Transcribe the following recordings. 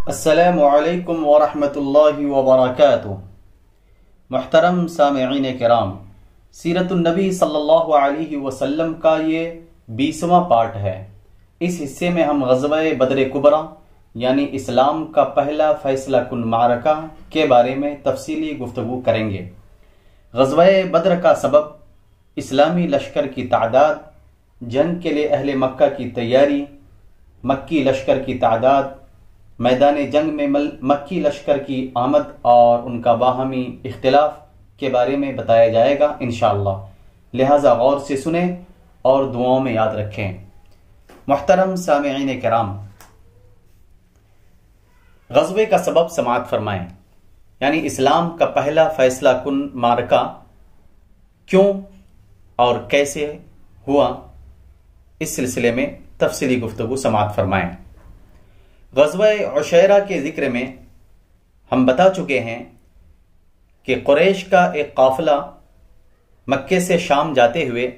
السلام علیکم ورحمۃ اللہ وبرکاتہ۔ محترم سامعین کرام، سیرت النبی صلی اللہ علیہ وسلم کا یہ 20واں پارٹ ہے۔ اس حصے میں ہم غزوہ بدر کبریٰ یعنی اسلام کا پہلا فیصلہ کن معرکہ کے بارے میں تفصیلی گفتگو کریں گے۔ غزوہ بدر کا سبب، اسلامی لشکر کی تعداد، جنگ کے لیے اہل مکہ کی تیاری، مکی لشکر کی تعداد، میدان جنگ میں مکی لشکر کی آمد اور ان کا باہمی اختلاف کے بارے میں بتایا جائے گا انشاءاللہ، لہٰذا غور سے سنیں اور دعاؤں میں یاد رکھیں۔ محترم سامعین کرام، غزوے کا سبب سماعت فرمائیں، یعنی اسلام کا پہلا فیصلہ کن معرکہ کیوں اور کیسے ہوا، اس سلسلے میں تفصیلی گفتگو سماعت فرمائیں۔ غزوہ عشیرہ کے ذکر میں ہم بتا چکے ہیں کہ قریش کا ایک قافلہ مکے سے شام جاتے ہوئے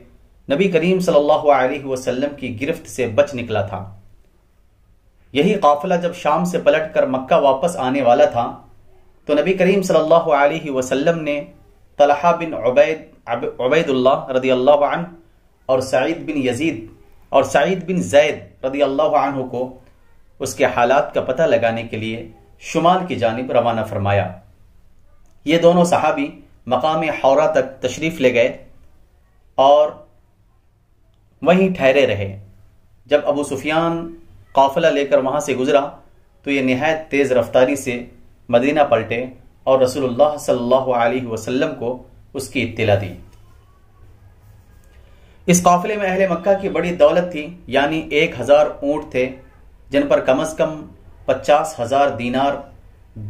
نبی کریم صلی اللہ علیہ وسلم کی گرفت سے بچ نکلا تھا۔ یہی قافلہ جب شام سے پلٹ کر مکہ واپس آنے والا تھا تو نبی کریم صلی اللہ علیہ وسلم نے طلحہ بن عبید اللہ رضی اللہ عنہ اور سعید بن زید رضی اللہ عنہ کو اس کے حالات کا پتہ لگانے کے لیے شمال کی جانب روانہ فرمایا۔ یہ دونوں صحابی مقام حورہ تک تشریف لے گئے اور وہیں ٹھہرے رہے۔ جب ابو سفیان قافلہ لے کر وہاں سے گزرا تو یہ نہایت تیز رفتاری سے مدینہ پلٹے اور رسول اللہ صلی اللہ علیہ وسلم کو اس کی اطلاع دی۔ اس قافلے میں اہل مکہ کی بڑی دولت تھی، یعنی 1000 اونٹ تھے جن پر کم از کم 50,000 دینار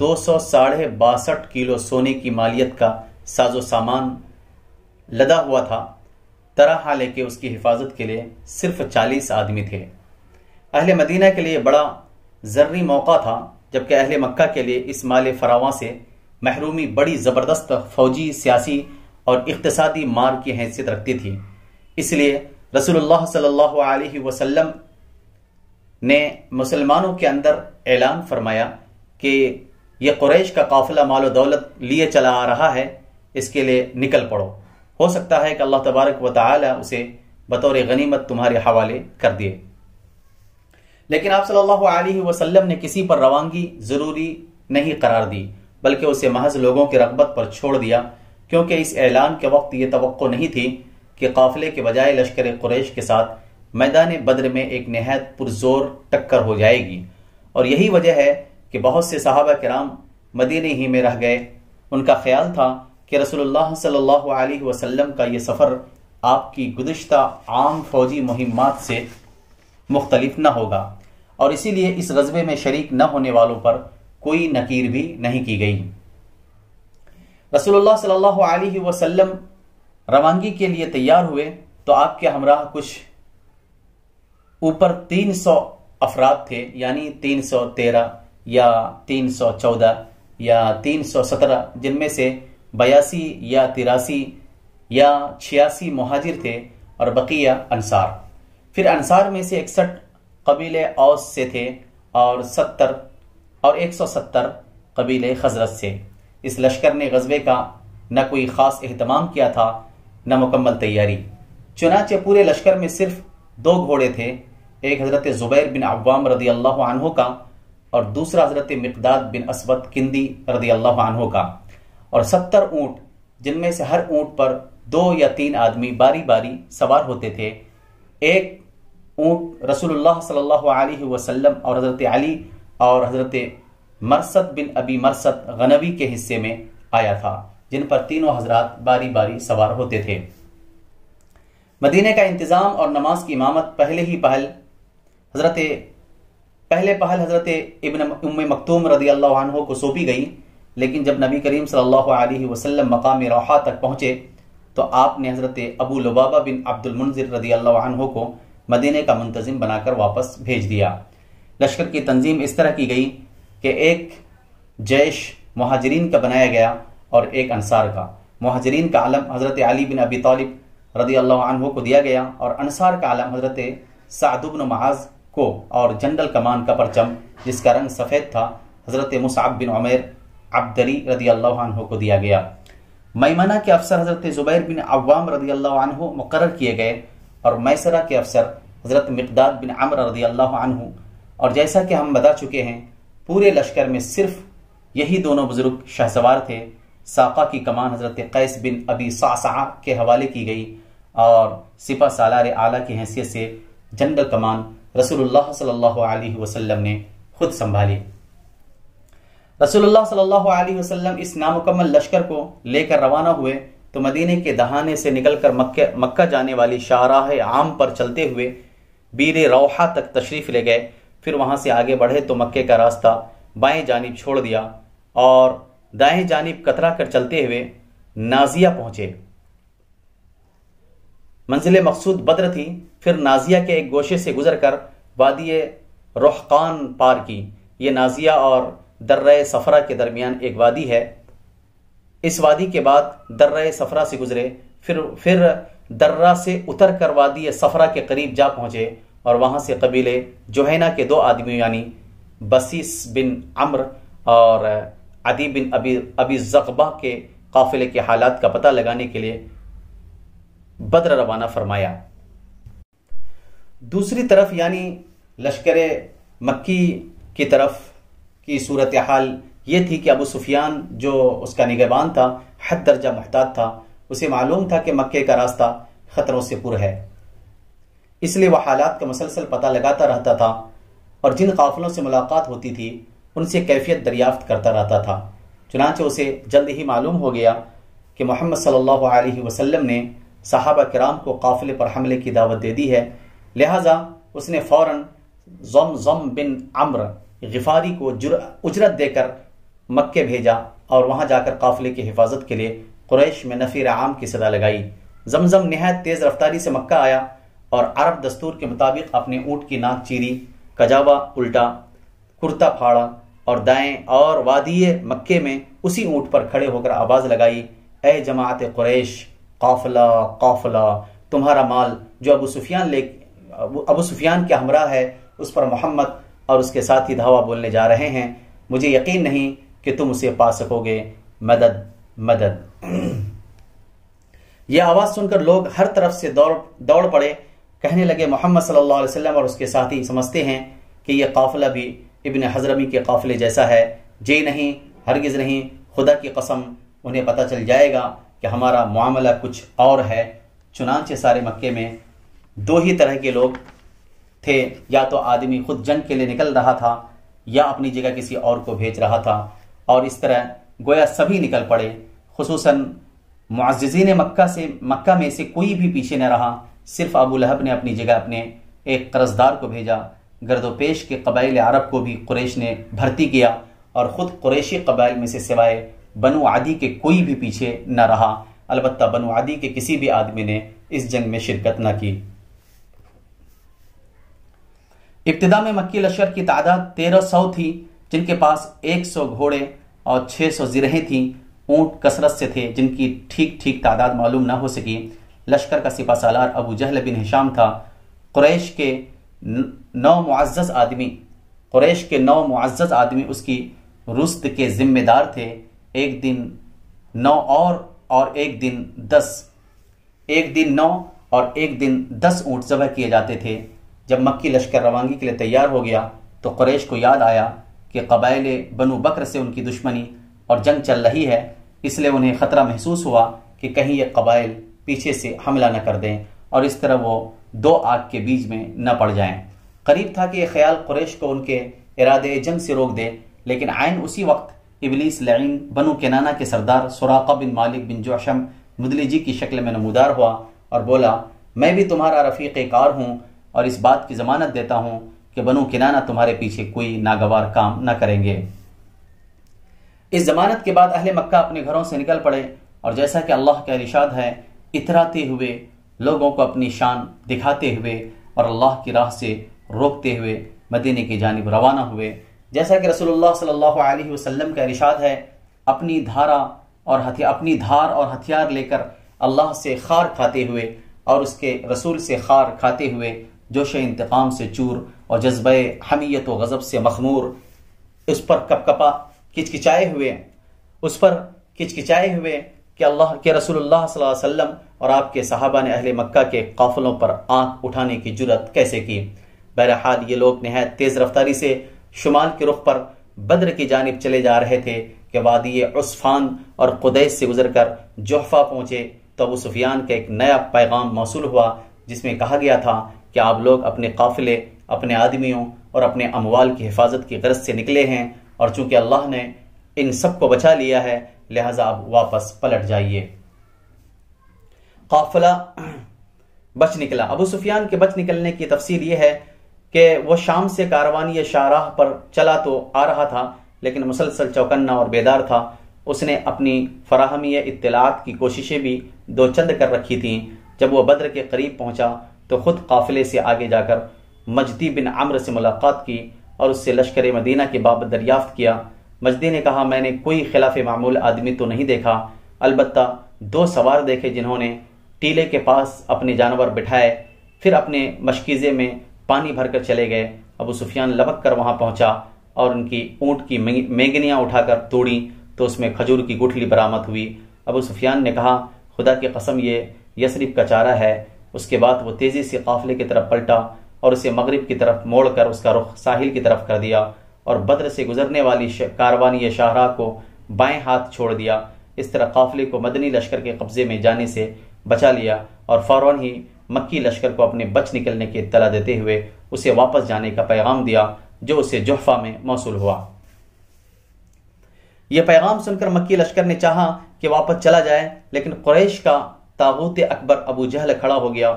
262 کلو سونے کی مالیت کا ساز و سامان لدا ہوا تھا۔ طرح لے کے اس کی حفاظت کے لیے صرف 40 آدمی تھے۔ اہل مدینہ کے لیے بڑا ضروری موقع تھا، جبکہ اہل مکہ کے لیے اس مال فراواں سے محرومی بڑی زبردست فوجی، سیاسی اور اقتصادی مار کی حیثیت رکھتی تھی۔ اس لیے رسول اللہ صلی اللہ علیہ وسلم نے مسلمانوں کے اندر اعلان فرمایا کہ یہ قریش کا قافلہ مال و دولت لیے چلا آ رہا ہے، اس کے لیے نکل پڑو، ہو سکتا ہے کہ اللہ تبارک و تعالی اسے بطور غنیمت تمہارے حوالے کر دیے۔ لیکن آپ صلی اللہ علیہ وسلم نے کسی پر روانگی ضروری نہیں قرار دی، بلکہ اسے محض لوگوں کی رغبت پر چھوڑ دیا، کیونکہ اس اعلان کے وقت یہ توقع نہیں تھی کہ قافلے کے بجائے لشکر قریش کے ساتھ میدان بدر میں ایک نہایت پرزور ٹکر ہو جائے گی، اور یہی وجہ ہے کہ بہت سے صحابہ کرام مدینے ہی میں رہ گئے۔ ان کا خیال تھا کہ رسول اللہ صلی اللہ علیہ وسلم کا یہ سفر آپ کی گزشتہ عام فوجی مہمات سے مختلف نہ ہوگا، اور اسی لیے اس غزوے میں شریک نہ ہونے والوں پر کوئی نکیر بھی نہیں کی گئی۔ رسول اللہ صلی اللہ علیہ وسلم روانگی کے لیے تیار ہوئے تو آپ کے ہمراہ کچھ اوپر 300 افراد تھے، یعنی 313 یا 314 یا 317، جن میں سے 82 یا 83 یا 86 مہاجر تھے اور بقیہ انصار۔ پھر انصار میں سے 61 قبیلے اوس سے تھے اور 170 قبیلے خزرج سے۔ اس لشکر نے غزوے کا نہ کوئی خاص اہتمام کیا تھا نہ مکمل تیاری۔ چنانچہ پورے لشکر میں صرف 2 گھوڑے تھے، ایک حضرت زبیر بن عوام رضی اللہ عنہ کا اور دوسرا حضرت مقداد بن اسود کندی رضی اللہ عنہ کا، اور 70 اونٹ، جن میں سے ہر اونٹ پر 2 یا 3 آدمی باری باری سوار ہوتے تھے۔ ایک اونٹ رسول اللہ صلی اللہ علیہ وسلم اور حضرت علی اور حضرت مرثد بن ابی مرثد غنوی کے حصے میں آیا تھا، جن پر تینوں حضرات باری باری سوار ہوتے تھے۔ مدینہ کا انتظام اور نماز کی امامت پہلے پہل حضرت ابن ام مکتوم رضی اللہ عنہ کو سونپی گئی، لیکن جب نبی کریم صلی اللہ علیہ وسلم مقام روحا تک پہنچے تو آپ نے حضرت ابو لبابہ بن عبد المنذر رضی اللہ عنہ کو مدینہ کا منتظم بنا کر واپس بھیج دیا۔ لشکر کی تنظیم اس طرح کی گئی کہ ایک جیش مہاجرین کا بنایا گیا اور ایک انصار کا۔ مہاجرین کا علم حضرت علی بن ابی طالب رضی اللہ عنہ کو دیا گیا اور انصار کا علم حضرت سعد بن معاذ کو اور جنرل کمان کا پرچم جس کا رنگ سفید تھا حضرت مصعب بن عمیر عبدری رضی اللہ عنہ کو دیا گیا۔ میمنہ کے افسر حضرت زبیر بن عوام رضی اللہ عنہ مقرر کیے گئے اور میسرہ کے افسر حضرت مقداد بن عمر رضی اللہ عنہ، اور جیسا کہ ہم بتا چکے ہیں پورے لشکر میں صرف یہی دونوں بزرگ شہسوار تھے۔ ساقہ کی کمان حضرت قیس بن ابی صعصعہ کے حوالے کی گئی اور سپہ سالار اعلیٰ کی حیثیت سے جنرل کمان رسول اللہ صلی اللہ علیہ وسلم نے خود سنبھالی۔ رسول اللہ صلی اللہ علیہ وسلم اس نامکمل لشکر کو لے کر روانہ ہوئے تو مدینے کے دہانے سے نکل کر مکہ جانے والی شاہراہ عام پر چلتے ہوئے بیر روحہ تک تشریف لے گئے۔ پھر وہاں سے آگے بڑھے تو مکے کا راستہ بائیں جانب چھوڑ دیا اور دائیں جانب کترا کر چلتے ہوئے نازیہ پہنچے۔ منزل مقصود بدر تھی، پھر نازیہ کے ایک گوشے سے گزر کر وادی روحقان پار کی۔ یہ نازیہ اور درہ صفرا کے درمیان ایک وادی ہے۔ اس وادی کے بعد درہ صفرا سے گزرے، پھر درہ سے اتر کر وادی صفرا کے قریب جا پہنچے اور وہاں سے قبیلے جوہینہ کے دو آدمیوں یعنی بسیس بن عمر اور عدی بن ابی زقبہ کے قافلے کے حالات کا پتہ لگانے کے لیے بدر روانہ فرمایا۔ دوسری طرف یعنی لشکر مکی کی طرف کی صورتحال یہ تھی کہ ابو سفیان جو اس کا نگہبان تھا حد درجہ محتاط تھا، اسے معلوم تھا کہ مکے کا راستہ خطروں سے پر ہے، اس لیے وہ حالات کا مسلسل پتہ لگاتا رہتا تھا اور جن قافلوں سے ملاقات ہوتی تھی ان سے کیفیت دریافت کرتا رہتا تھا۔ چنانچہ اسے جلد ہی معلوم ہو گیا کہ محمد صلی اللہ علیہ وسلم نے صحابہ کرام کو قافلے پر حملے کی دعوت دے دی ہے، لہٰذا اس نے فوراً زمزم بن عمر غفاری کو اجرت دے کر مکے بھیجا اور وہاں جا کر قافلے کی حفاظت کے لیے قریش میں نفیر عام کی صدا لگائی۔ زمزم نہایت تیز رفتاری سے مکہ آیا اور عرب دستور کے مطابق اپنے اونٹ کی ناک چیری، کجاوا الٹا، کرتا پھاڑا اور دائیں اور وادی مکے میں اسی اونٹ پر کھڑے ہو کر آواز لگائی، اے جماعت قریش، قافلہ قافلہ، تمہارا مال جو ابو سفیان کے ہمراہ ہے اس پر محمد اور اس کے ساتھی دھاوا بولنے جا رہے ہیں، مجھے یقین نہیں کہ تم اسے پا سکو گے، مدد مدد۔ یہ آواز سن کر لوگ ہر طرف سے دوڑ پڑے، کہنے لگے محمد صلی اللہ علیہ وسلم اور اس کے ساتھی سمجھتے ہیں کہ یہ قافلہ بھی ابن حضرمی کے قافلے جیسا ہے۔ جی نہیں، ہرگز نہیں، خدا کی قسم انہیں پتہ چل جائے گا کہ ہمارا معاملہ کچھ اور ہے۔ چنانچہ سارے مکے میں دو ہی طرح کے لوگ تھے، یا تو آدمی خود جنگ کے لیے نکل رہا تھا یا اپنی جگہ کسی اور کو بھیج رہا تھا، اور اس طرح گویا سبھی نکل پڑے۔ خصوصاً معززین مکہ میں سے کوئی بھی پیچھے نہ رہا، صرف ابو لہب نے اپنی جگہ اپنے ایک قرضدار کو بھیجا۔ گرد و پیش کے قبائل عرب کو بھی قریش نے بھرتی کیا اور خود قریشی قبائل میں سے سوائے بنو عدی کے کوئی بھی پیچھے نہ رہا، البتہ بنو عدی کے کسی بھی آدمی نے اس جنگ میں شرکت نہ کی۔ ابتدا میں مکی لشکر کی تعداد 1300 تھی، جن کے پاس 100 گھوڑے اور 600 زرہیں تھیں۔ اونٹ کثرت سے تھے جن کی ٹھیک تعداد معلوم نہ ہو سکی۔ لشکر کا سپہ سالار ابو جہل بن ہشام تھا۔ قریش کے 9 معزز آدمی اس کی رست کے ذمہ دار تھے۔ ایک دن 9 اور ایک دن 10 اونٹ ذبح کیے جاتے تھے۔ جب مکی لشکر روانگی کے لیے تیار ہو گیا تو قریش کو یاد آیا کہ قبائل بنو بکر سے ان کی دشمنی اور جنگ چل رہی ہے، اس لیے انہیں خطرہ محسوس ہوا کہ کہیں یہ قبائل پیچھے سے حملہ نہ کر دیں اور اس طرح وہ 2 آگ کے بیچ میں نہ پڑ جائیں۔ قریب تھا کہ یہ خیال قریش کو ان کے ارادے جنگ سے روک دے، لیکن عین اسی وقت ابلیس لعین بنو کنانہ کے سردار سراقہ بن مالک بن جعشم مدلجی کی شکل میں نمودار ہوا اور بولا، میں بھی تمہارا رفیق کار ہوں اور اس بات کی ضمانت دیتا ہوں کہ بنو کنانہ تمہارے پیچھے کوئی ناگوار کام نہ کریں گے۔ اس ضمانت کے بعد اہل مکہ اپنے گھروں سے نکل پڑے اور جیسا کہ اللہ کا ارشاد ہے، اتراتے ہوئے، لوگوں کو اپنی شان دکھاتے ہوئے اور اللہ کی راہ سے روکتے ہوئے مدینے کی جانب روانہ ہوئے۔ جیسا کہ رسول اللہ صلی اللہ علیہ وسلم کا ارشاد ہے، اپنی دھار اور ہتھیار لے کر اللہ سے خار کھاتے ہوئے اور اس کے رسول سے خار کھاتے ہوئے جوش انتقام سے چور اور جذبہ حمیت و غضب سے مخمور، اس پر کپکپا کچکچائے ہوئے کہ اللہ کے رسول اللہ صلی اللہ علیہ وسلم اور آپ کے صحابہ نے اہل مکہ کے قافلوں پر آنکھ اٹھانے کی جرأت کیسے کی؟ بہرحال یہ لوگ نہایت تیز رفتاری سے شمال کے رخ پر بدر کی جانب چلے جا رہے تھے کہ وادی عصفان اور قدیس سے گزر کر جحفہ پہنچے تو ابو سفیان کا ایک نیا پیغام موصول ہوا، جس میں کہا گیا تھا کہ آپ لوگ اپنے قافلے، اپنے آدمیوں اور اپنے اموال کی حفاظت کی غرض سے نکلے ہیں، اور چونکہ اللہ نے ان سب کو بچا لیا ہے لہذا اب واپس پلٹ جائیے۔ قافلہ بچ نکلا۔ ابو سفیان کے بچ نکلنے کی تفصیل یہ ہے کہ وہ شام سے کاروانی شاہراہ پر چلا تو آ رہا تھا، لیکن مسلسل چوکنا اور بیدار تھا۔ اس نے اپنی فراہمی اطلاعات کی کوششیں بھی دو چند کر رکھی تھیں۔ جب وہ بدر کے قریب پہنچا تو خود قافلے سے آگے جا کر مجدی بن عمرو سے ملاقات کی اور اس سے لشکر مدینہ کے بابت دریافت کیا۔ مجدی نے کہا، میں نے کوئی خلاف معمول آدمی تو نہیں دیکھا، البتہ 2 سوار دیکھے جنہوں نے ٹیلے کے پاس اپنے جانور بٹھائے، پھر اپنے مشکیزے میں پانی بھر کر چلے گئے۔ ابو سفیان لبک کر وہاں پہنچا اور ان کی اونٹ کی مینگنیاں اٹھا کر توڑی تو اس میں کھجور کی گٹھلی برآمد ہوئی۔ ابو سفیان نے کہا، خدا کی قسم یہ یثرب کا چارہ ہے۔ اس کے بعد وہ تیزی سے قافلے کی طرف پلٹا اور اسے مغرب کی طرف موڑ کر اس کا رخ ساحل کی طرف کر دیا اور بدر سے گزرنے والی کاروانی شاہراہ کو بائیں ہاتھ چھوڑ دیا۔ اس طرح قافلے کو مدنی لشکر کے قبضے میں جانے سے بچا لیا اور فوراً ہی مکی لشکر کو اپنے بچ نکلنے کی اطلاع دیتے ہوئے اسے واپس جانے کا پیغام دیا جو اسے جحفہ میں موصول ہوا۔ یہ پیغام سن کر مکی لشکر نے چاہا کہ واپس چلا جائے، لیکن قریش کا طاغوت اکبر ابو جہل کھڑا ہو گیا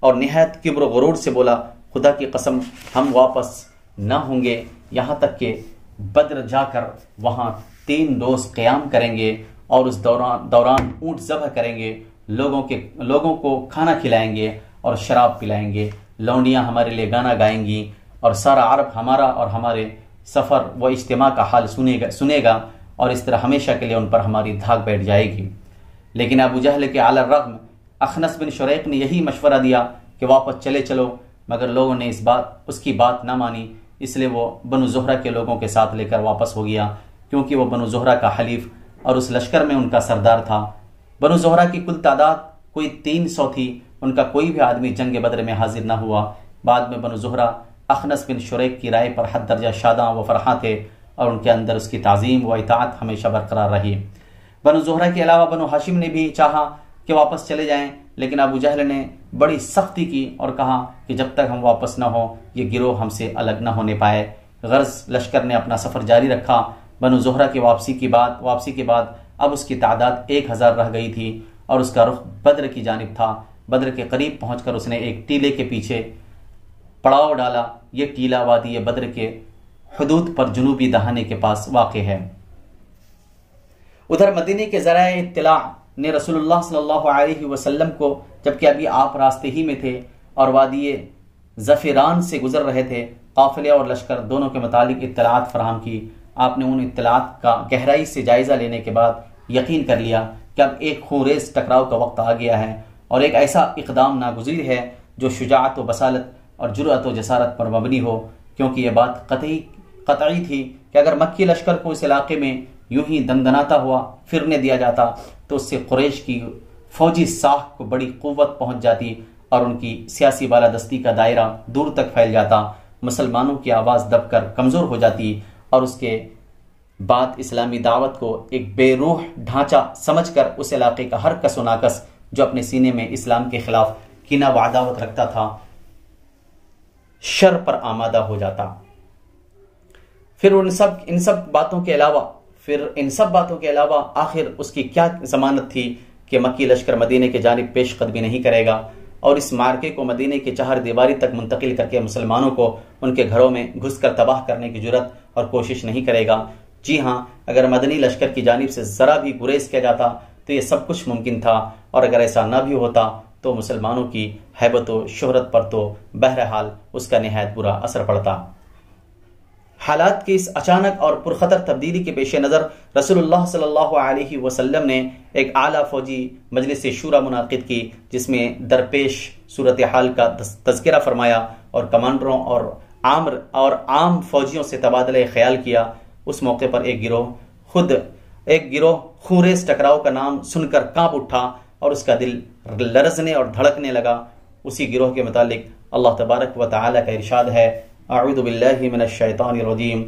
اور نہایت کبر و غرور سے بولا، خدا کی قسم ہم واپس نہ ہوں گے یہاں تک کہ بدر جا کر وہاں 3 روز قیام کریں گے اور اس دوران اونٹ ذبح کریں گے، لوگوں کو کھانا کھلائیں گے اور شراب پلائیں گے، لونڈیاں ہمارے لیے گانا گائیں گی اور سارا عرب ہمارا اور ہمارے سفر و اجتماع کا حال سنے گا اور اس طرح ہمیشہ کے لیے ان پر ہماری دھاک بیٹھ جائے گی۔ لیکن ابو جہل کے علی الرغم اخنس بن شریق نے یہی مشورہ دیا کہ واپس چلے چلو، مگر لوگوں نے اس کی بات نہ مانی، اس لیے وہ بنو زہرہ کے لوگوں کے ساتھ لے کر واپس ہو گیا، کیونکہ وہ بنو زہرہ کا حلیف اور اس لشکر میں ان کا سردار تھا۔ بنو زہرہ کی کل تعداد کوئی 300 تھی، ان کا کوئی بھی آدمی جنگ بدر میں حاضر نہ ہوا۔ بعد میں بنو زہرہ اخنس بن شریق کی رائے پر حد درجہ شاداں و فرحاں تھے اور ان کے اندر اس کی تعظیم و اطاعت ہمیشہ برقرار رہی۔ بنو زہرہ کے علاوہ بنو ہاشم نے بھی چاہا کہ واپس چلے جائیں، لیکن ابو جہل نے بڑی سختی کی اور کہا کہ جب تک ہم واپس نہ ہوں یہ گروہ ہم سے الگ نہ ہونے پائے۔ غرض لشکر نے اپنا سفر جاری رکھا۔ بنو زہرہ کی واپسی کے بعد اب اس کی تعداد 1000 رہ گئی تھی اور اس کا رخ بدر کی جانب تھا۔ بدر کے قریب پہنچ کر اس نے ایک ٹیلے کے پیچھے پڑاؤ ڈالا۔ یہ ٹیلا وادی بدر کے حدود پر جنوبی دہانے کے پاس واقع ہے۔ ادھر مدینے کے ذرائع اطلاع نے رسول اللہ صلی اللہ علیہ وسلم کو، جبکہ ابھی آپ راستے ہی میں تھے اور وادی زفیران سے گزر رہے تھے، قافلے اور لشکر دونوں کے متعلق اطلاعات فراہم کی۔ آپ نے ان اطلاعات کا گہرائی سے جائزہ لینے کے بعد یقین کر لیا کہ اب ایک خونریز ٹکراؤ کا وقت آ گیا ہے اور ایک ایسا اقدام ناگزیر ہے جو شجاعت و بصالت اور جرأت و جسارت پر مبنی ہو، کیونکہ یہ بات قطعی تھی کہ اگر مکی لشکر کو اس علاقے میں یوں ہی دندناتا ہوا پھرنے دیا جاتا تو اس سے قریش کی فوجی ساکھ کو بڑی قوت پہنچ جاتی اور ان کی سیاسی بالادستی کا دائرہ دور تک پھیل جاتا، مسلمانوں کی آواز دب کر کمزور ہو جاتی اور اس کے بعد اسلامی دعوت کو ایک بے روح ڈھانچہ سمجھ کر اس علاقے کا ہر کس و ناکس جو اپنے سینے میں اسلام کے خلاف کینہ و عداوت رکھتا تھا شر پر آمادہ ہو جاتا۔ پھر ان سب باتوں کے علاوہ آخر اس کی کیا ضمانت تھی کہ مکی لشکر مدینے کے جانب پیش قدمی نہیں کرے گا اور اس مارکے کو مدینے کی چہار دیواری تک منتقل کر کے مسلمانوں کو ان کے گھروں میں گھس کر تباہ کرنے کی جرت اور کوشش نہیں کرے گا؟ جی ہاں، اگر مدنی لشکر کی جانب سے ذرا بھی گریز کیا جاتا تو یہ سب کچھ ممکن تھا، اور اگر ایسا نہ بھی ہوتا تو مسلمانوں کی ہیبت و شہرت پر تو بہرحال اس کا نہایت برا اثر پڑتا۔ حالات کی اس اچانک اور پرخطر تبدیلی کے پیش نظر رسول اللہ صلی اللہ علیہ وسلم نے ایک اعلیٰ فوجی مجلس شورا منعقد کی، جس میں درپیش صورتحال کا تذکرہ فرمایا اور کمانڈروں اور عامر اور عام فوجیوں سے تبادلہ خیال کیا، اس موقع پر ایک گروہ خونریز ٹکراؤ کا نام سن کر کانپ اٹھا اور اس کا دل لرزنے اور دھڑکنے لگا۔ اسی گروہ کے متعلق اللہ تبارک و تعالی کا ارشاد ہے، اعوذ باللہ من الشیطان الرجیم،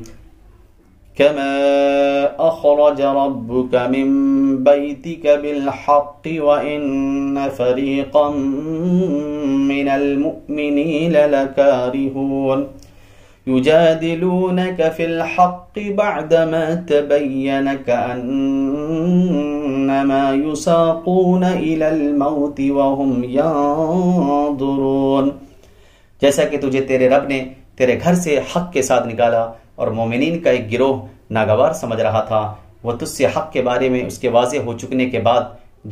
كما أخرج ربك من بيتك بالحق وإن فريقا من المؤمنين لكارهون يجادلونك في الحق بعدما تبين كأنما يساقون إلى الموت وهم ينظرون۔ جیسا کہ تجھے تیرے رب نے تیرے گھر سے حق کے ساتھ نکالا اور مومنین کا ایک گروہ ناگوار سمجھ رہا تھا، وہ تجھ سے حق کے بارے میں اس کے واضح ہو چکنے کے بعد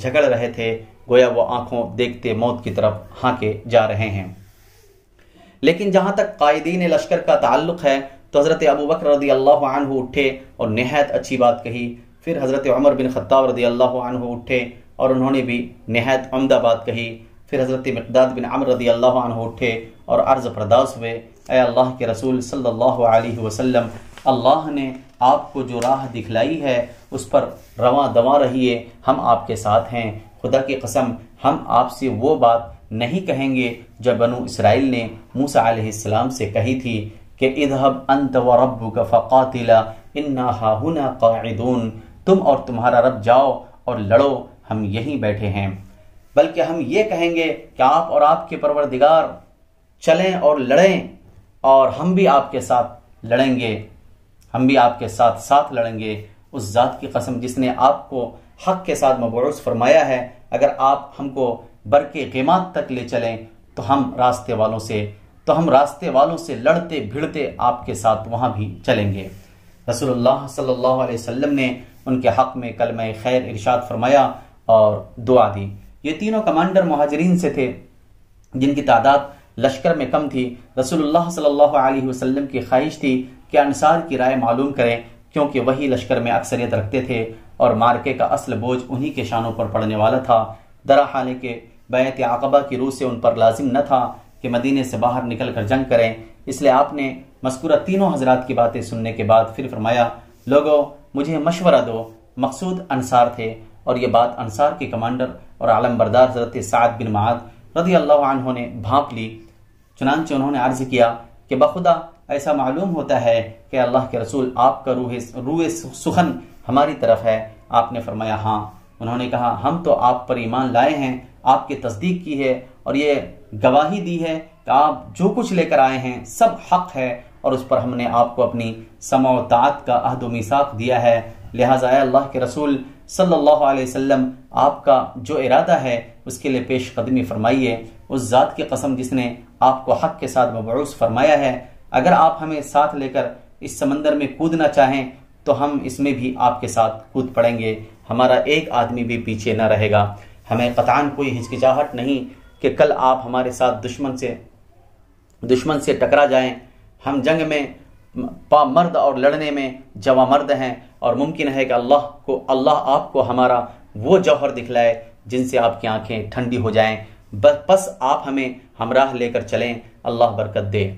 جھگڑ رہے تھے، گویا وہ آنکھوں دیکھتے موت کی طرف ہانکے جا رہے ہیں۔ لیکن جہاں تک قائدین لشکر کا تعلق ہے تو حضرت ابو بکر رضی اللہ عنہ اٹھے اور نہایت اچھی بات کہی، پھر حضرت عمر بن خطاب رضی اللہ عنہ اٹھے اور انہوں نے بھی نہایت عمدہ بات کہی، پھر حضرت مقداد بن عمرو رضی اللہ عنہ اٹھے اور عرض پرداز ہوئے، اے اللہ کے رسول صلی اللہ علیہ وسلم، اللہ نے آپ کو جو راہ دکھلائی ہے اس پر رواں دواں رہیے، ہم آپ کے ساتھ ہیں، خدا کی قسم ہم آپ سے وہ بات نہیں کہیں گے جو بنو اسرائیل نے موسیٰ علیہ السلام سے کہی تھی کہ اذهب انت وربک فقاتلا انا ہاہنا قاعدون، تم اور تمہارا رب جاؤ اور لڑو، ہم یہیں بیٹھے ہیں، بلکہ ہم یہ کہیں گے کہ آپ اور آپ کے پروردگار چلیں اور لڑیں اور ہم بھی آپ کے ساتھ لڑیں گے، ہم بھی آپ کے ساتھ لڑیں گے۔ اس ذات کی قسم جس نے آپ کو حق کے ساتھ مبعوث فرمایا ہے، اگر آپ ہم کو برکے قیامت تک لے چلیں تو ہم راستے والوں سے لڑتے بھڑتے آپ کے ساتھ وہاں بھی چلیں گے۔ رسول اللہ صلی اللہ علیہ وسلم نے ان کے حق میں کلمہ خیر ارشاد فرمایا اور دعا دی۔ یہ تینوں کمانڈر مہاجرین سے تھے جن کی تعداد لشکر میں کم تھی۔ رسول اللہ صلی اللہ علیہ وسلم کی خواہش تھی کہ انصار کی رائے معلوم کریں، کیونکہ وہی لشکر میں اکثریت رکھتے تھے اور مارکے کا اصل بوجھ انہی کے شانوں پر پڑنے والا تھا۔ درا حالے کے بیعت عقبہ کی روح سے ان پر لازم نہ تھا کہ مدینے سے باہر نکل کر جنگ کریں، اس لیے آپ نے مذکورہ تینوں حضرات کی باتیں سننے کے بعد پھر فرمایا، لوگو مجھے مشورہ دو۔ مقصود انصار تھے اور یہ بات انصار کے کمانڈر اور علم بردار حضرت سعد بن معاذ رضی اللہ عنہ نے بھانپ لی۔ چنانچہ انہوں نے عرض کیا کہ بخدا ایسا معلوم ہوتا ہے کہ اللہ کے رسول آپ کا روح سخن ہماری طرف ہے۔ آپ نے فرمایا ہاں۔ انہوں نے کہا ہم تو آپ پر ایمان لائے ہیں، آپ کی تصدیق کی ہے اور یہ گواہی دی ہے کہ آپ جو کچھ لے کر آئے ہیں سب حق ہے، اور اس پر ہم نے آپ کو اپنی سمع و طاعت کا عہد و میثاق دیا ہے، لہٰذا اے اللہ کے رسول صلی اللہ علیہ وسلم آپ کا جو ارادہ ہے اس کے لیے پیش قدمی فرمائیے۔ اس ذات کی قسم جس نے آپ کو حق کے ساتھ مبعوث فرمایا ہے، اگر آپ ہمیں ساتھ لے کر اس سمندر میں کودنا چاہیں تو ہم اس میں بھی آپ کے ساتھ کود پڑیں گے، ہمارا ایک آدمی بھی پیچھے نہ رہے گا۔ ہمیں قطعاً کوئی ہچکچاہٹ نہیں کہ کل آپ ہمارے ساتھ دشمن سے ٹکرا جائیں۔ ہم جنگ میں مرد اور لڑنے میں جواں مرد ہیں، اور ممکن ہے کہ اللہ آپ کو ہمارا وہ جوہر دکھلائے جن سے آپ کی آنکھیں ٹھنڈی ہو جائیں، بس آپ ہمیں ہمراہ لے کر چلیں، اللہ برکت دے۔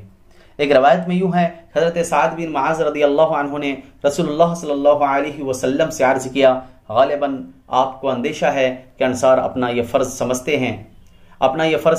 ایک روایت میں یوں ہے، حضرت سعد بن معاذ رضی اللہ عنہ نے رسول اللہ صلی اللہ علیہ وسلم سے عرض کیا، غالباً آپ کو اندیشہ ہے کہ انصار اپنا یہ فرض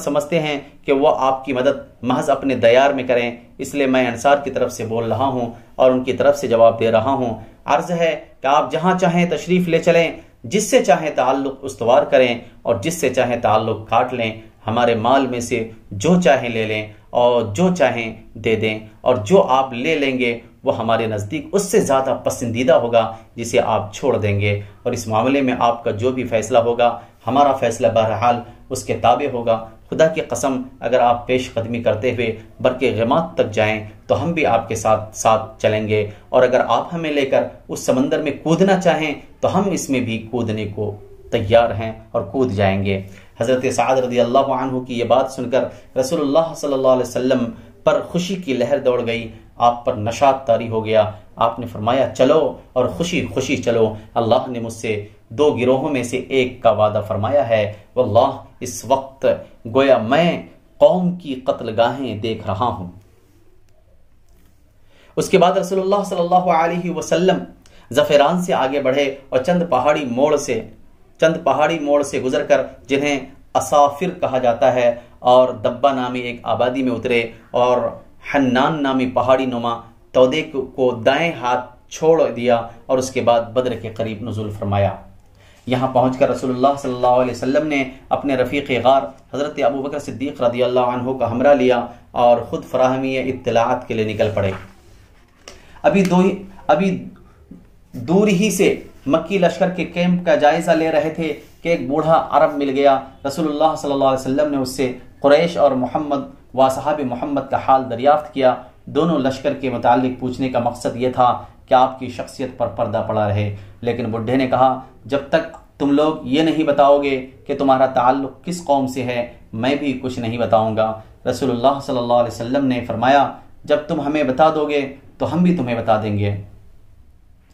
سمجھتے ہیں کہ وہ آپ کی مدد محض اپنے دیار میں کریں، اس لیے میں انصار کی طرف سے بول رہا ہوں اور ان کی طرف سے جواب دے رہا ہوں۔ عرض ہے کہ آپ جہاں چاہیں تشریف لے چلیں، جس سے چاہیں تعلق استوار کریں اور جس سے چاہیں تعلق کاٹ لیں، ہمارے مال میں سے جو چاہیں لے لیں اور جو چاہیں دے دیں، اور جو آپ لے لیں گے وہ ہمارے نزدیک اس سے زیادہ پسندیدہ ہوگا جسے آپ چھوڑ دیں گے، اور اس معاملے میں آپ کا جو بھی فیصلہ ہوگا ہمارا فیصلہ بہرحال اس کے تابع ہوگا۔ خدا کی قسم اگر آپ پیش قدمی کرتے ہوئے برکے غمات تک جائیں تو ہم بھی آپ کے ساتھ چلیں گے، اور اگر آپ ہمیں لے کر اس سمندر میں کودنا چاہیں تو ہم اس میں بھی کودنے کو تیار ہیں اور کود جائیں گے۔ حضرت سعد رضی اللہ عنہ کی یہ بات سن کر رسول اللہ صلی اللہ علیہ وسلم پر خوشی کی لہر دوڑ گئی، آپ پر نشاط طاری ہو گیا۔ آپ نے فرمایا چلو اور خوشی خوشی چلو، اللہ نے مجھ سے 2 گروہوں میں سے ایک کا وعدہ فرمایا ہے، واللہ اس وقت گویا میں قوم کی قتل گاہیں دیکھ رہا ہوں۔ اس کے بعد رسول اللہ صلی اللہ علیہ وسلم زفران سے آگے بڑھے اور چند پہاڑی موڑ سے گزر کر جنہیں اصافر کہا جاتا ہے اور دبا نامی ایک آبادی میں اترے اور حنان نامی پہاڑی نما تودے کو دائیں ہاتھ چھوڑ دیا اور اس کے بعد بدر کے قریب نزول فرمایا۔ یہاں پہنچ کر رسول اللہ صلی اللہ علیہ وسلم نے اپنے رفیق غار حضرت ابوبکر صدیق رضی اللہ عنہ کا ہمراہ لیا اور خود فراہمی اطلاعات کے لیے نکل پڑے۔ ابھی دور ہی سے مکی لشکر کے کیمپ کا جائزہ لے رہے تھے کہ ایک بوڑھا عرب مل گیا۔ رسول اللہ صلی اللہ علیہ وسلم نے اس سے قریش اور محمد و صحاب محمد کا حال دریافت کیا۔ دونوں لشکر کے متعلق پوچھنے کا مقصد یہ تھا کہ آپ کی شخصیت پر پردہ پڑا رہے، لیکن بڈھے نے کہا جب تک تم لوگ یہ نہیں بتاؤ گے کہ تمہارا تعلق کس قوم سے ہے میں بھی کچھ نہیں بتاؤں گا۔ رسول اللہ صلی اللہ علیہ وسلم نے فرمایا جب تم ہمیں بتا دو گے تو ہم بھی تمہیں بتا دیں گے۔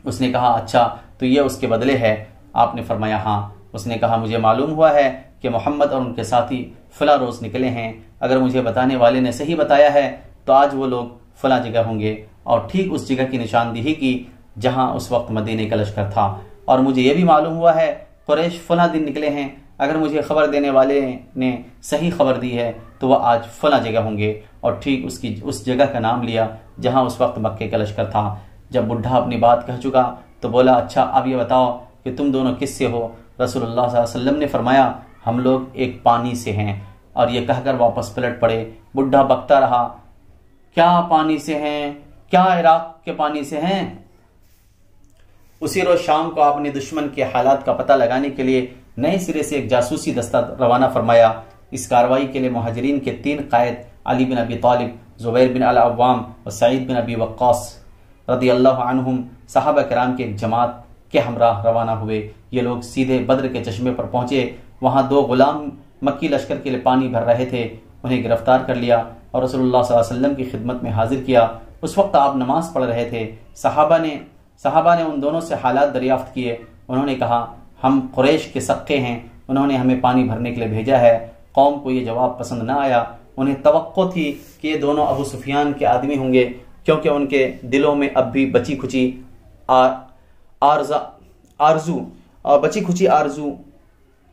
اس نے کہا اچھا تو یہ اس کے بدلے ہے؟ آپ نے فرمایا ہاں۔ اس نے کہا مجھے معلوم ہوا ہے کہ محمد اور ان کے ساتھی فلاں روز نکلے ہیں، اگر مجھے بتانے والے نے صحیح بتایا ہے تو آج وہ لوگ فلاں جگہ ہوں گے، اور ٹھیک اس جگہ کی نشاندہی کی جہاں اس وقت مدینے کا لشکر تھا۔ اور مجھے یہ بھی معلوم ہوا ہے قریش فلاں دن نکلے ہیں، اگر مجھے خبر دینے والے نے صحیح خبر دی ہے تو وہ آج فلاں جگہ ہوں گے، اور ٹھیک اس جگہ کا نام لیا جہاں اس وقت مکے کا لشکر تھا۔ جب بڈھا اپنی بات کہہ چکا تو بولا اچھا اب یہ بتاؤ کہ تم دونوں کس سے ہو؟ رسول اللہ صلی اللہ علیہ وسلم نے فرمایا ہم لوگ ایک پانی سے ہیں، اور یہ کہہ کر واپس پلٹ پڑے۔ بڈھا بکتا رہا کیا پانی سے ہیں؟ کیا عراق کے پانی سے ہیں؟ اسی روز شام کو آپ نے دشمن کے حالات کا پتہ لگانے کے لیے نئے سرے سے ایک جاسوسی دستہ روانہ فرمایا۔ اس کارروائی کے لیے مہاجرین کے 3 قائد علی بن ابی طالب، زبیر بن العوام اور سعید بن ابی وقاص رضی اللہ عنہم صحابہ کرام کے ایک جماعت کے ہمراہ روانہ ہوئے۔ یہ لوگ سیدھے بدر کے چشمے پر پہنچے۔ وہاں 2 غلام مکی لشکر کے لیے پانی بھر رہے تھے، انہیں گرفتار کر لیا اور رسول اللہ صلی اللہ علیہ وسلم کی خدمت میں حاضر کیا۔ اس وقت آپ نماز پڑھ رہے تھے۔ صحابہ نے ان دونوں سے حالات دریافت کیے۔ انہوں نے کہا ہم قریش کے سقے ہیں، انہوں نے ہمیں پانی بھرنے کے لیے بھیجا ہے۔ قوم کو یہ جواب پسند نہ آیا۔ انہیں توقع تھی کہ یہ دونوں ابو سفیان کے آدمی ہوں گے، کیونکہ ان کے دلوں میں اب بھی بچی کھچی آرزو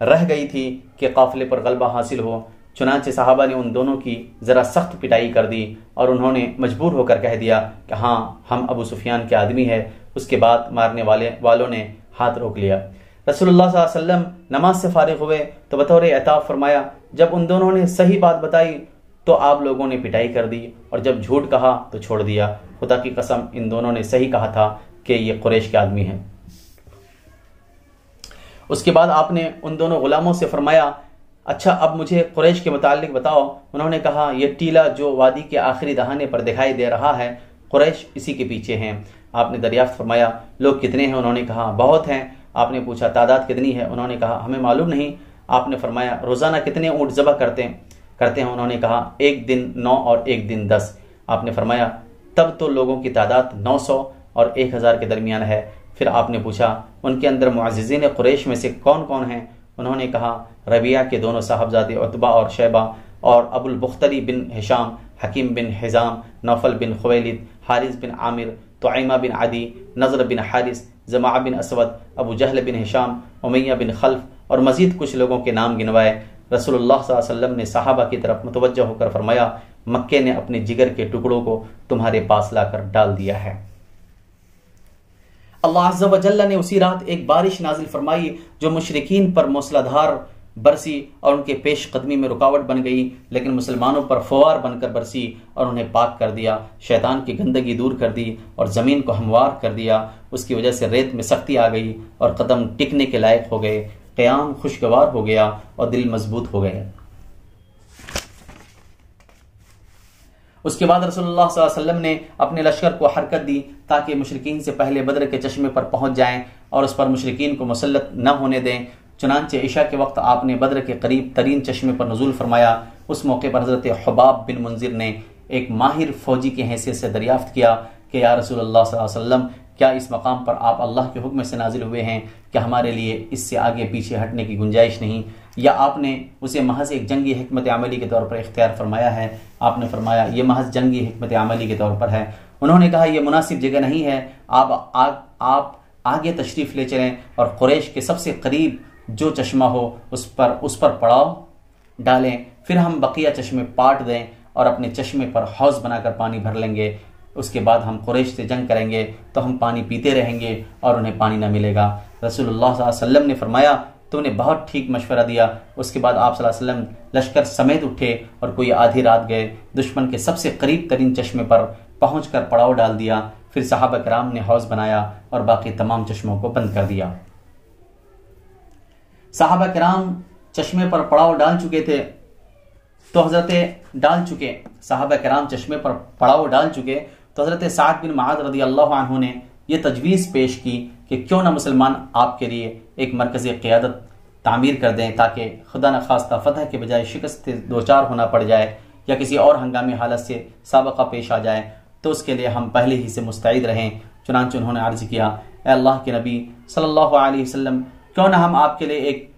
رہ گئی تھی کہ قافلے پر غلبہ حاصل ہو۔ چنانچہ صحابہ نے ان دونوں کی ذرا سخت پٹائی کر دی اور انہوں نے مجبور ہو کر کہہ دیا کہ ہاں ہم ابو سفیان کے آدمی ہیں۔ اس کے بعد مارنے والوں نے ہاتھ روک لیا۔ رسول اللہ صلی اللہ علیہ وسلم نماز سے فارغ ہوئے تو بطور عتاب فرمایا جب ان دونوں نے صحیح بات بتائی تو آپ لوگوں نے پٹائی کر دی، اور جب جھوٹ کہا تو چھوڑ دیا۔ خدا کی قسم ان دونوں نے صحیح کہا تھا کہ یہ قریش کے آدمی ہیں۔ اس کے بعد آپ نے ان دونوں غلاموں سے فرمایا اچھا اب مجھے قریش کے متعلق بتاؤ۔ انہوں نے کہا یہ ٹیلہ جو وادی کے آخری دہانے پر دکھائی دے رہا ہے قریش اسی کے پیچھے ہیں۔ آپ نے دریافت فرمایا لوگ کتنے ہیں؟ انہوں نے کہا بہت ہیں۔ آپ نے پوچھا تعداد کتنی ہے؟ انہوں نے کہا ہمیں معلوم نہیں۔ آپ نے فرمایا روزانہ کتنے اونٹ ذبح کرتے ہیں؟ انہوں نے کہا ایک دن 9 اور ایک دن 10۔ آپ نے فرمایا تب تو لوگوں کی تعداد 900 اور 1000 کے درمیان ہے۔ پھر آپ نے پوچھا ان کے اندر معززین قریش میں سے کون کون ہیں؟ انہوں نے کہا ربیعہ کے دونوں صاحبزادے عتبہ اور شیبہ، اور ابو البختری بن ہشام، حکیم بن حزام، نوفل بن خویلد، حارث بن عامر، طعیمہ بن عدی، نضر بن حارث، زمعہ بن اسود، ابو جہل بن ہشام، امیہ بن خلف، اور مزید کچھ لوگوں کے نام گنوائے۔ رسول اللہ صلی اللہ علیہ وسلم نے صحابہ کی طرف متوجہ ہو کر فرمایا مکے نے اپنے جگر کے ٹکڑوں کو تمہارے پاس لا کر ڈال دیا ہے۔ اللہ عز و جل نے اسی رات ایک بارش نازل فرمائی جو مشرکین پر موسلادھار برسی اور ان کے پیش قدمی میں رکاوٹ بن گئی، لیکن مسلمانوں پر فوار بن کر برسی اور انہیں پاک کر دیا، شیطان کی گندگی دور کر دی اور زمین کو ہموار کر دیا۔ اس کی وجہ سے ریت میں سختی آ گئی اور قدم ٹکنے کے لائق ہو گئے، قیام خوشگوار ہو گیا اور دل مضبوط ہو گئے۔ اس کے بعد رسول اللہ صلی اللہ علیہ وسلم نے اپنے لشکر کو حرکت دی تاکہ مشرکین سے پہلے بدر کے چشمے پر پہنچ جائیں اور اس پر مشرکین کو مسلط نہ ہونے دیں۔ چنانچہ عشاء کے وقت آپ نے بدر کے قریب ترین چشمے پر نزول فرمایا۔ اس موقع پر حضرت حباب بن منذر نے ایک ماہر فوجی کی حیثیت سے دریافت کیا کہ یا رسول اللہ صلی اللہ علیہ وسلم کیا اس مقام پر آپ اللہ کے حکم سے نازل ہوئے ہیں کہ ہمارے لیے اس سے آگے پیچھے ہٹنے کی گنجائش نہیں، یا آپ نے اسے محض ایک جنگی حکمت عملی کے طور پر اختیار فرمایا ہے؟ آپ نے فرمایا یہ محض جنگی حکمت عملی کے طور پر ہے۔ انہوں نے کہا یہ مناسب جگہ نہیں ہے، آپ آگے تشریف لے چلیں اور قریش کے سب سے قریب جو چشمہ ہو اس پر پڑاؤ ڈالیں، پھر ہم بقیہ چشمے پاٹ دیں اور اپنے چشمے پر حوض بنا کر پانی بھر لیں گے، اس کے بعد ہم قریش سے جنگ کریں گے تو ہم پانی پیتے رہیں گے اور انہیں پانی نہ ملے گا۔ رسول اللہ صلی اللہ علیہ وسلم نے فرمایا تو نے بہت ٹھیک مشورہ دیا۔ اس کے بعد آپ صلی اللہ علیہ وسلم لشکر سمیت اٹھے اور کوئی آدھی رات گئے، دشمن کے سب سے قریب ترین چشمے پر پہنچ کر پڑاؤ ڈال دیا، پھر صحابہ کرام نے حوض بنایا اور باقی تمام چشموں کو بند کر دیا۔ صحابہ کرام چشمے پر پڑاؤ ڈال چکے تھے تو حضرت سعد بن معاذ رضی اللہ عنہ نے یہ تجویز پیش کی کہ کیوں نہ مسلمان آپ کے لیے ایک مرکزی قیادت تعمیر کر دیں تاکہ خدا نخواستہ فتح کے بجائے شکست سے دوچار ہونا پڑ جائے یا کسی اور ہنگامی حالت سے سابقہ پیش آ جائے تو اس کے لیے ہم پہلے ہی سے مستعد رہیں۔ چنانچہ انہوں نے عرض کیا، اے اللہ کے نبی صلی اللہ علیہ وسلم، کیوں نہ ہم آپ کے لیے ایک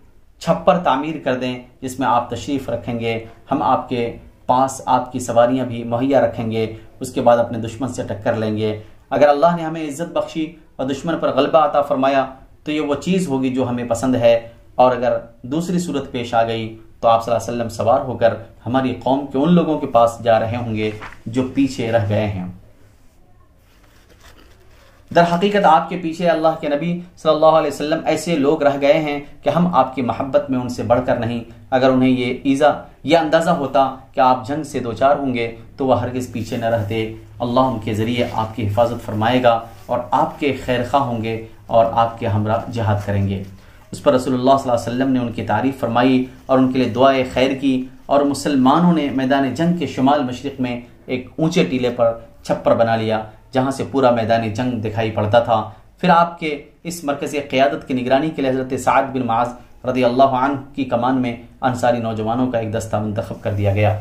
چھپر تعمیر کر دیں جس میں آپ تشریف رکھیں گے، ہم آپ کے پاس آپ کی سواریاں بھی مہیا رکھیں گے، اس کے بعد اپنے دشمن سے ٹکر لیں گے۔ اگر اللہ نے ہمیں عزت بخشی اور دشمن پر غلبہ عطا فرمایا تو یہ وہ چیز ہوگی جو ہمیں پسند ہے، اور اگر دوسری صورت پیش آ گئی تو آپ صلی اللہ علیہ وسلم سوار ہو کر ہماری قوم کے ان لوگوں کے پاس جا رہے ہوں گے جو پیچھے رہ گئے ہیں۔ در حقیقت آپ کے پیچھے اللہ کے نبی صلی اللہ علیہ وسلم ایسے لوگ رہ گئے ہیں کہ ہم آپ کی محبت میں ان سے بڑھ کر نہیں۔ اگر انہیں یہ اندازہ ہوتا کہ آپ جنگ سے دوچار ہوں گے تو وہ ہرگز پیچھے نہ رہتے۔ اللہ ان کے ذریعے آپ کی حفاظت فرمائے گا اور آپ کے خیر خواہ ہوں گے اور آپ کے ہمراہ جہاد کریں گے۔ اس پر رسول اللہ صلی اللہ علیہ وسلم نے ان کی تعریف فرمائی اور ان کے لیے دعائے خیر کی، اور مسلمانوں نے میدان جنگ کے شمال مشرق میں ایک اونچے ٹیلے پر چھپر بنا لیا جہاں سے پورا میدان جنگ دکھائی پڑتا تھا۔ پھر آپ کے اس مرکزی قیادت کی نگرانی کے لیے حضرت سعد بن معاذ رضی اللہ عنہ کی کمان میں انصاری نوجوانوں کا ایک دستہ منتخب کر دیا گیا۔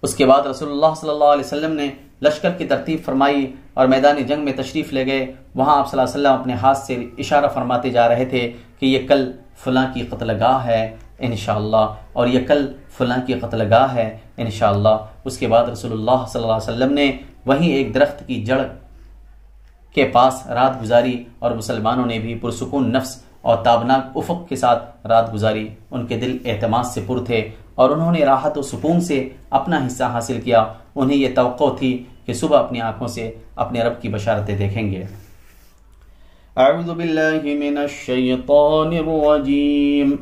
اس کے بعد رسول اللہ صلی اللہ علیہ وسلم نے لشکر کی ترتیب فرمائی اور میدان جنگ میں تشریف لے گئے۔ وہاں آپ صلی اللہ علیہ وسلم اپنے ہاتھ سے اشارہ فرماتے جا رہے تھے کہ یہ کل فلاں کی قتل گاہ ہے انشاءاللہ، اور یہ کل فلاں کی قتل گاہ ہے انشاءاللہ۔ اس کے بعد رسول اللہ صلی اللہ علیہ وسلم نے وہیں ایک درخت کی جڑ کے پاس رات گزاری اور مسلمانوں نے بھی پرسکون نفس اور تابناک افق کے ساتھ رات گزاری۔ ان کے دل اعتماد سے پر تھے اور انہوں نے راحت و سکون سے اپنا حصہ حاصل کیا۔ انہیں یہ توقع تھی کہ صبح اپنی آنکھوں سے اپنے رب کی بشارتیں دیکھیں گے۔ اعوذ باللہ من الشیطان الرجیم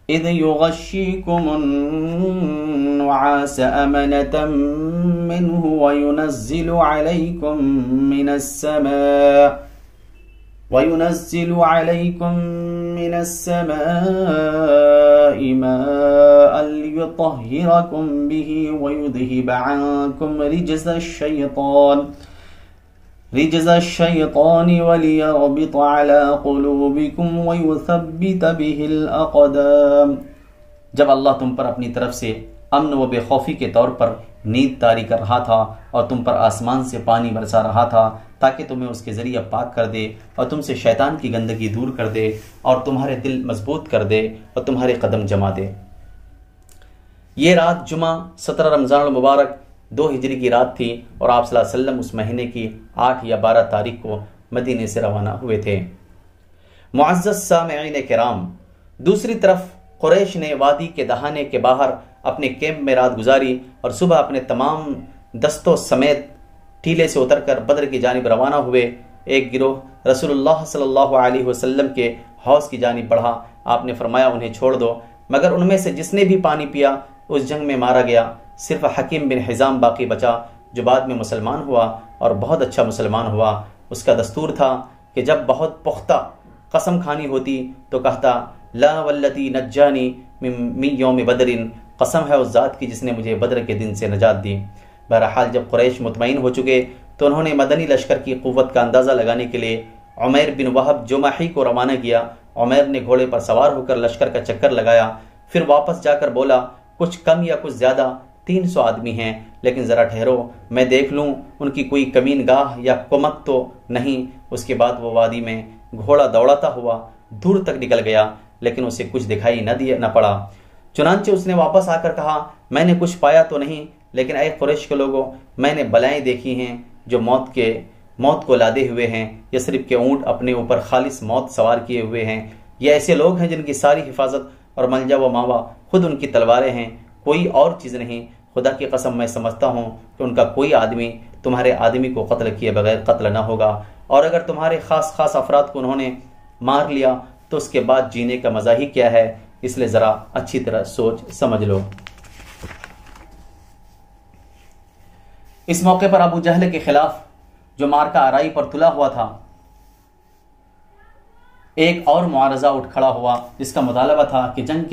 اذ یغشیکم النعاس امنة منه وينزل عليكم من السماء ماء ليطهركم به ويذهب عنكم رجز الشيطان وليربط على قلوبكم ويثبت به الأقدام۔ جب اللہ تم پر اپنی طرف سے امن و بے خوفی کے طور پر نیند طاری کر رہا تھا اور تم پر آسمان سے پانی برسا رہا تھا تاکہ تمہیں اس کے ذریعے پاک کر دے اور تم سے شیطان کی گندگی دور کر دے اور تمہارے دل مضبوط کر دے اور تمہارے قدم جما دے۔ یہ رات جمعہ 17 رمضان المبارک 2 ہجری کی رات تھی اور آپ صلی اللہ علیہ وسلم اس مہینے کی 8 یا 12 تاریخ کو مدینے سے روانہ ہوئے تھے۔ معزز سامعین کرام، دوسری طرف قریش نے وادی کے دہانے کے باہر اپنے کیمپ میں رات گزاری اور صبح اپنے تمام دستوں سمیت ٹیلے سے اتر کر بدر کی جانب روانہ ہوئے۔ ایک گروہ رسول اللہ صلی اللہ علیہ وسلم کے حوض کی جانب بڑھا۔ آپ نے فرمایا انہیں چھوڑ دو، مگر ان میں سے جس نے بھی پانی پیا اس جنگ میں مارا گیا۔ صرف حکیم بن حزام باقی بچا جو بعد میں مسلمان ہوا اور بہت اچھا مسلمان ہوا۔ اس کا دستور تھا کہ جب بہت پختہ قسم کھانی ہوتی تو کہتا لا والذی نجانی من یوم بدر، قسم ہے اس ذات کی جس نے مجھے بدر کے دن سے نجات دی۔ بہرحال جب قریش مطمئن ہو چکے تو انہوں نے مدنی لشکر کی قوت کا اندازہ لگانے کے لیے عمیر بن وہب جمحی کو روانہ کیا۔ عمیر نے گھوڑے پر سوار ہو کر لشکر کا چکر لگایا، پھر واپس جا کر بولا کچھ کم یا کچھ زیادہ 300 آدمی ہیں، لیکن ذرا ٹھہرو میں دیکھ لوں ان کی کوئی کمین گاہ یا کمک تو نہیں۔ اس کے بعد وہ وادی میں گھوڑا دوڑاتا ہوا دور تک نکل گیا لیکن اسے کچھ دکھائی نہ پڑا۔ چنانچہ اس نے واپس آ کر کہا میں نے کچھ پایا تو نہیں، لیکن اے قریش کے لوگوں، میں نے بلائیں دیکھی ہیں جو موت کو لادے ہوئے ہیں، یثرب کے اونٹ اپنے اوپر خالص موت سوار کیے ہوئے ہیں، یہ ایسے لوگ ہیں جن کی ساری حفاظت اور ملجا و ماوا خود ان کی تلواریں ہیں، کوئی اور چیز نہیں۔ خدا کی قسم میں سمجھتا ہوں کہ ان کا کوئی آدمی تمہارے آدمی کو قتل کیے بغیر قتل نہ ہوگا، اور اگر تمہارے خاص افراد کو انہوں نے مار لیا تو اس کے بعد جینے کا مزہ ہی کیا ہے، اس لیے ذرا اچھی طرح سوچ سمجھ لو۔ اس موقع پر ابو جہل کے خلاف جو مارکہ آرائی پر تلا ہوا تھا، ایک اور معارضہ اٹھ کھڑا ہوا جس کا مطالبہ تھا کہ جنگ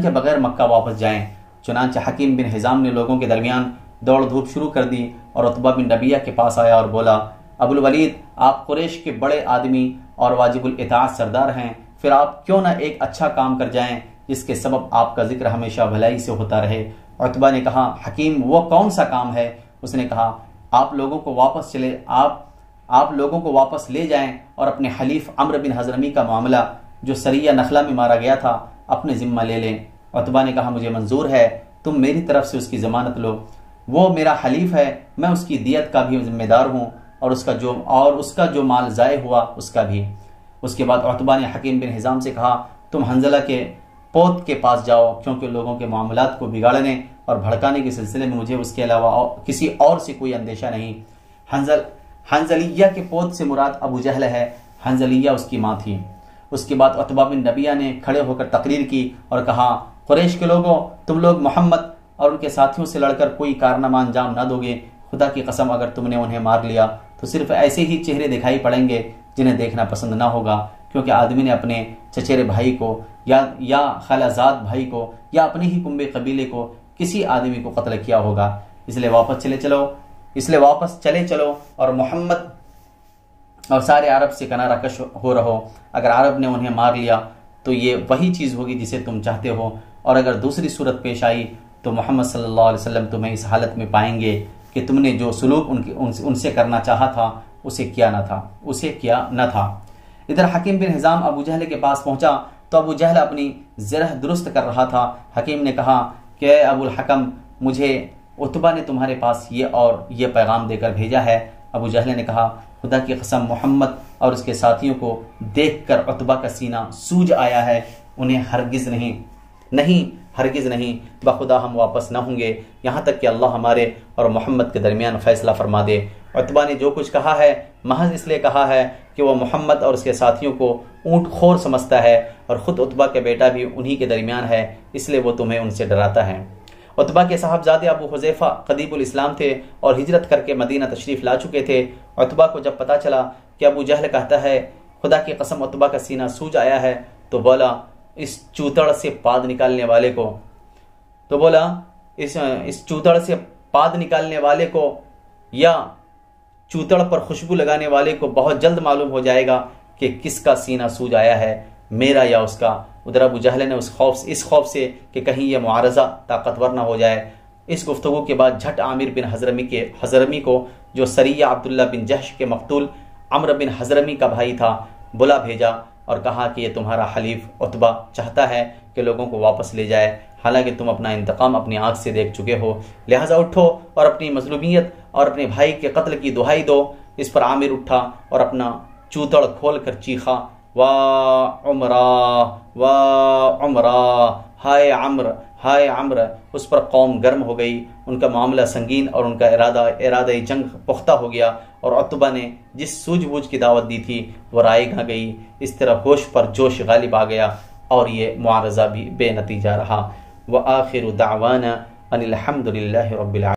کے بغیر مکہ واپس جائیں۔ چنانچہ حکیم بن حزام نے لوگوں کے درمیان دوڑ دھوپ شروع کر دی اور عتبہ بن ربیعہ کے پاس آیا اور بولا، ابو الولید، آپ قریش کے بڑے آدمی اور واجب الاطاعت سردار ہیں، پھر آپ کیوں نہ ایک اچھا کام کر جائیں جس کے سبب آپ کا ذکر ہمیشہ بھلائی سے ہوتا رہے۔ عتبہ نے کہا، حکیم، وہ کون سا کام ہے؟ اس نے کہا، آپ لوگوں کو واپس لے جائیں اور اپنے حلیف عمرو بن حضرمی کا معاملہ جو سریہ نخلا میں مارا گیا تھا اپنے ذمہ لے لیں۔ عتبہ نے کہا، مجھے منظور ہے، تم میری طرف سے اس کی ضمانت لو، وہ میرا حلیف ہے، میں اس کی دیت کا بھی ذمہ دار ہوں، اور اس کا جو مال ضائع ہوا اس کا بھی۔ اس کے بعد عتبہ نے حکیم بن حزام سے کہا، تم حنظلہ کے پوت کے پاس جاؤ، کیونکہ لوگوں کے معاملات کو بگاڑنے اور بھڑکانے کے سلسلے میں مجھے اس کے علاوہ کسی اور سے کوئی اندیشہ نہیں۔ حنظلیہ کے پوت سے مراد ابو جہل ہے، حنظلیہ اس کی ماں تھی۔ اس کے بعد عتبہ بن ربیعہ نے کھڑے ہو کر تقریر کی اور کہا، قریش کے لوگوں، تم لوگ محمد اور ان کے ساتھیوں سے لڑ کر کوئی کارنامہ انجام نہ دو گے۔ خدا کی قسم اگر تم نے انہیں مار لیا تو صرف ایسے ہی چہرے دکھائی پڑیں گے جنہیں دیکھنا پسند نہ ہوگا، کیونکہ آدمی نے اپنے چچیرے بھائی کو یا خالہ زاد بھائی کو یا اپنے ہی کنبے قبیلے کو کسی آدمی کو قتل کیا ہوگا۔ اس لیے واپس چلے چلو اور محمد اور سارے عرب سے کنارہ کش ہو رہو۔ اگر عرب نے انہیں مار لیا تو یہ وہی چیز ہوگی جسے تم چاہتے ہو، اور اگر دوسری صورت پیش آئی تو محمد صلی اللہ علیہ وسلم تمہیں اس حالت میں پائیں گے کہ تم نے جو سلوک ان سے کرنا چاہا تھا اسے کیا نہ تھا۔ ادھر حکیم بن حزام ابو جہل کے پاس پہنچا تو ابو جہل اپنی زرہ درست کر رہا تھا۔ حکیم نے کہا کہ اے ابو الحکم، مجھے عتبہ نے تمہارے پاس یہ پیغام دے کر بھیجا ہے۔ ابو جہل نے کہا، خدا کی قسم، محمد اور اس کے ساتھیوں کو دیکھ کر عتبہ کا سینہ سوج آیا ہے، انہیں ہرگز نہیں، بخدا ہم واپس نہ ہوں گے یہاں تک کہ اللہ ہمارے اور محمد کے درمیان فیصلہ فرما دے۔ عتبہ نے جو کچھ کہا ہے محض اس لیے کہا ہے کہ وہ محمد اور اس کے ساتھیوں کو اونٹ خور سمجھتا ہے، اور خود عتبہ کے بیٹا بھی انہی کے درمیان ہے، اس لیے وہ تمہیں ان سے ڈراتا ہے۔ عتبہ کے صاحبزادے ابو حذیفہ قدیب الاسلام تھے اور ہجرت کر کے مدینہ تشریف لا چکے تھے۔ عتبہ کو جب پتا چلا کہ ابو جہل کہتا ہے خدا کی قسم عتبہ کا سینہ سوج آیا ہے، تو بولا، اس چوتڑ سے پاد نکالنے والے کو یا چوتڑ پر خوشبو لگانے والے کو بہت جلد معلوم ہو جائے گا کہ کس کا سینہ سوج آیا ہے، میرا یا اس کا۔ ادھر ابو جہل نے اس خوف سے کہ کہیں یہ معارضہ طاقتور نہ ہو جائے، اس گفتگو کے بعد جھٹ عامر بن حضرمی کو جو سریہ عبداللہ بن جحش کے مقتول عمرو بن حضرمی کا بھائی تھا بلا بھیجا اور کہا کہ یہ تمہارا حلیف عتبہ چاہتا ہے کہ لوگوں کو واپس لے جائے، حالانکہ تم اپنا انتقام اپنی آنکھ سے دیکھ چکے ہو، لہٰذا اٹھو اور اپنی مظلومیت اور اپنے بھائی کے قتل کی دہائی دو۔ اس پر عامر اٹھا اور اپنا چوتڑ کھول کر چیخا، واہ عمرہ، ہائے عمر۔ اس پر قوم گرم ہو گئی، ان کا معاملہ سنگین اور ان کا ارادہ جنگ پختہ ہو گیا، اور عتبہ نے جس سوجھ بوجھ کی دعوت دی تھی وہ رائے گئی۔ اس طرح ہوش پر جوش غالب آ گیا اور یہ معارضہ بھی بے نتیجہ رہا۔ وآخر دعوانا ان الحمد للہ رب العالمین۔